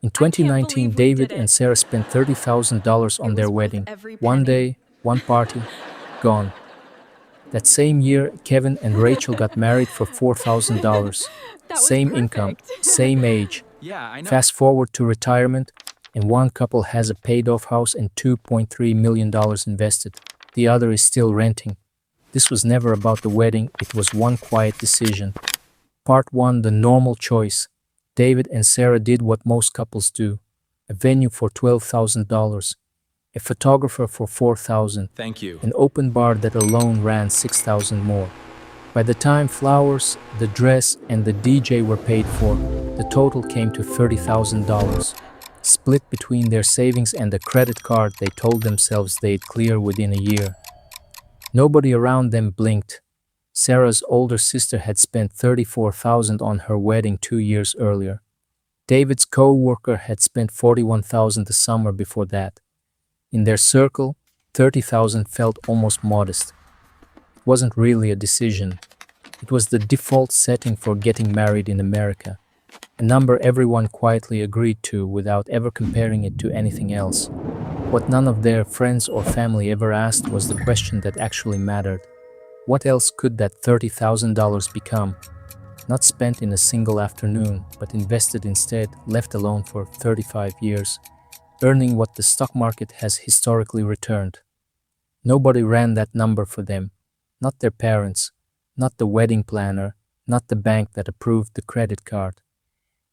In I can't 2019, believe we did David and it. Sarah spent $30,000 It on their was worth wedding. every One penny. day, one party, gone. That same year, Kevin and Rachel got married for $4,000. That was Same income, perfect. same age. Yeah, I know. Fast forward to retirement, and one couple has a paid off house and $2.3 million invested. The other is still renting. This was never about the wedding, it was one quiet decision. Part 1, the normal choice. David and Sarah did what most couples do: a venue for $12,000, a photographer for $4,000, Thank you. an open bar that alone ran $6,000 more. By the time flowers, the dress, and the DJ were paid for, the total came to $30,000. Split between their savings and the credit card they told themselves they'd clear within a year. Nobody around them blinked. Sarah's older sister had spent $34,000 on her wedding 2 years earlier. David's co-worker had spent $41,000 the summer before that. In their circle, $30,000 felt almost modest. It wasn't really a decision. It was the default setting for getting married in America, a number everyone quietly agreed to without ever comparing it to anything else. What none of their friends or family ever asked was the question that actually mattered. What else could that $30,000 become? Not spent in a single afternoon, but invested instead, left alone for 35 years, earning what the stock market has historically returned. Nobody ran that number for them. Not their parents, not the wedding planner, not the bank that approved the credit card.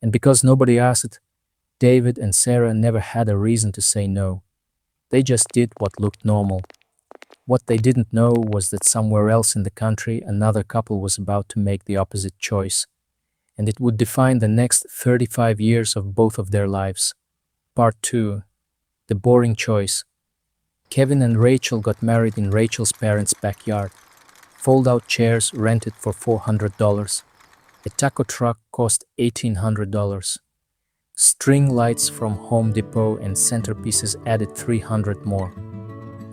And because nobody asked, David and Sarah never had a reason to say no. They just did what looked normal. What they didn't know was that somewhere else in the country, another couple was about to make the opposite choice, and it would define the next 35 years of both of their lives. Part 2. The boring choice. Kevin and Rachel got married in Rachel's parents' backyard. Fold-out chairs rented for $400. A taco truck cost $1,800. String lights from Home Depot and centerpieces added $300 more.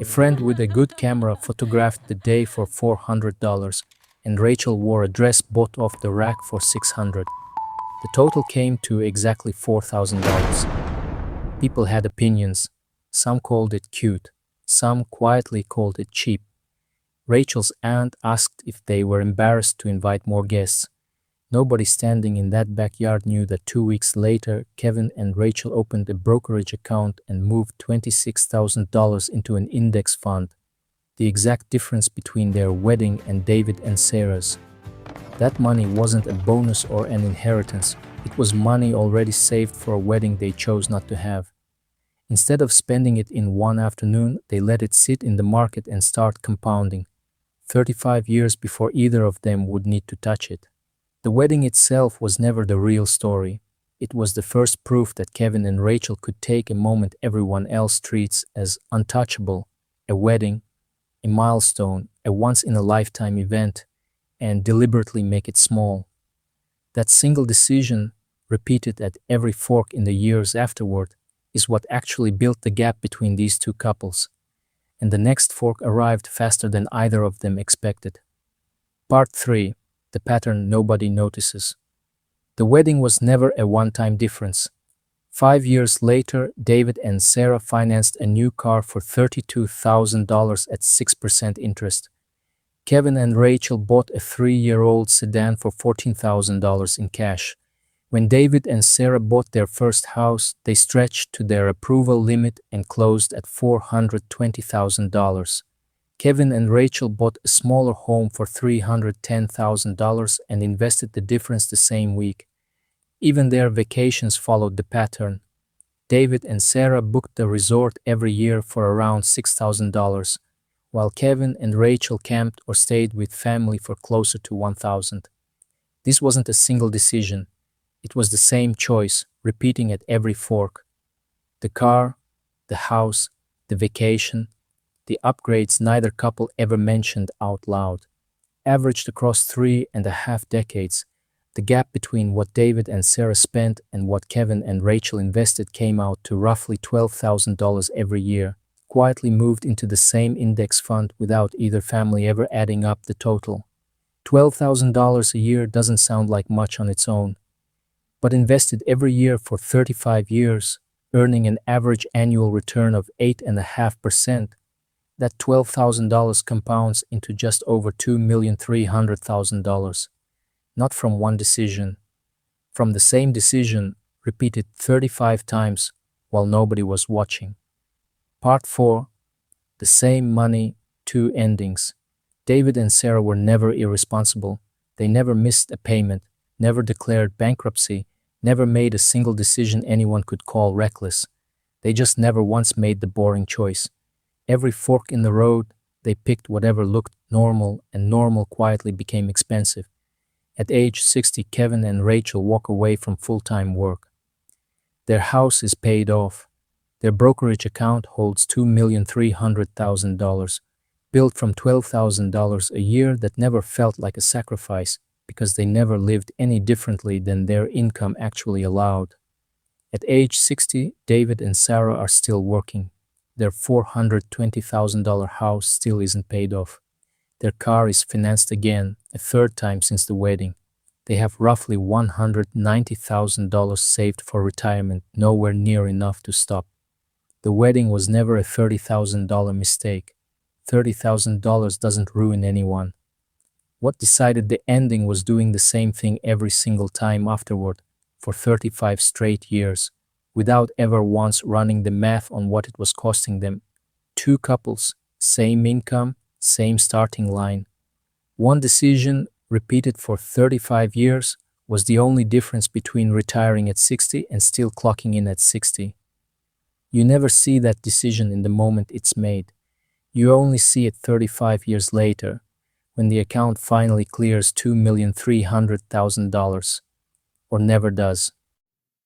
A friend with a good camera photographed the day for $400, and Rachel wore a dress bought off the rack for $600. The total came to exactly $4,000. People had opinions. Some called it cute. Some quietly called it cheap. Rachel's aunt asked if they were embarrassed to invite more guests. Nobody standing in that backyard knew that 2 weeks later, Kevin and Rachel opened a brokerage account and moved $26,000 into an index fund, the exact difference between their wedding and David and Sarah's. That money wasn't a bonus or an inheritance. It was money already saved for a wedding they chose not to have. Instead of spending it in one afternoon, they let it sit in the market and start compounding, 35 years before either of them would need to touch it. The wedding itself was never the real story. It was the first proof that Kevin and Rachel could take a moment everyone else treats as untouchable, a wedding, a milestone, a once-in-a-lifetime event, and deliberately make it small. That single decision, repeated at every fork in the years afterward, is what actually built the gap between these two couples. And the next fork arrived faster than either of them expected. Part 3. The pattern nobody notices. The wedding was never a one-time difference. 5 years later, David and Sarah financed a new car for $32,000 at 6% interest. Kevin and Rachel bought a 3-year-old sedan for $14,000 in cash. When David and Sarah bought their first house, they stretched to their approval limit and closed at $420,000. Kevin and Rachel bought a smaller home for $310,000 and invested the difference the same week. Even their vacations followed the pattern. David and Sarah booked the resort every year for around $6,000, while Kevin and Rachel camped or stayed with family for closer to $1,000. This wasn't a single decision. It was the same choice, repeating at every fork. The car, the house, the vacation, the upgrades neither couple ever mentioned out loud. Averaged across 3.5 decades, the gap between what David and Sarah spent and what Kevin and Rachel invested came out to roughly $12,000 every year, quietly moved into the same index fund without either family ever adding up the total. $12,000 a year doesn't sound like much on its own. but invested every year for 35 years, earning an average annual return of 8.5%, that $12,000 compounds into just over $2,300,000, not from one decision, from the same decision repeated 35 times while nobody was watching. Part 4. The Same Money, Two Endings. David and Sarah were never irresponsible. They never missed a payment, never declared bankruptcy, never made a single decision anyone could call reckless. They just never once made the boring choice. Every fork in the road, they picked whatever looked normal, and normal quietly became expensive. At age 60, Kevin and Rachel walk away from full-time work. Their house is paid off. Their brokerage account holds $2,300,000, built from $12,000 a year that never felt like a sacrifice because they never lived any differently than their income actually allowed. At age 60, David and Sarah are still working. Their $420,000 house still isn't paid off. Their car is financed again, a third time since the wedding. They have roughly $190,000 saved for retirement, nowhere near enough to stop. The wedding was never a $30,000 mistake. $30,000 doesn't ruin anyone. What decided the ending was doing the same thing every single time afterward, for 35 straight years, without ever once running the math on what it was costing them. Two couples, same income, same starting line. One decision, repeated for 35 years, was the only difference between retiring at 60 and still clocking in at 60. You never see that decision in the moment it's made. You only see it 35 years later, when the account finally clears $2,300,000, or never does.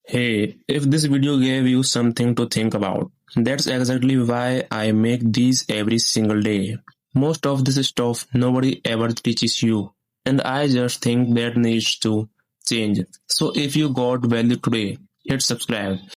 Hey, if this video gave you something to think about, that's exactly why I make these every single day. Most of this stuff nobody ever teaches you, and I just think that needs to change. So if you got value today, hit subscribe.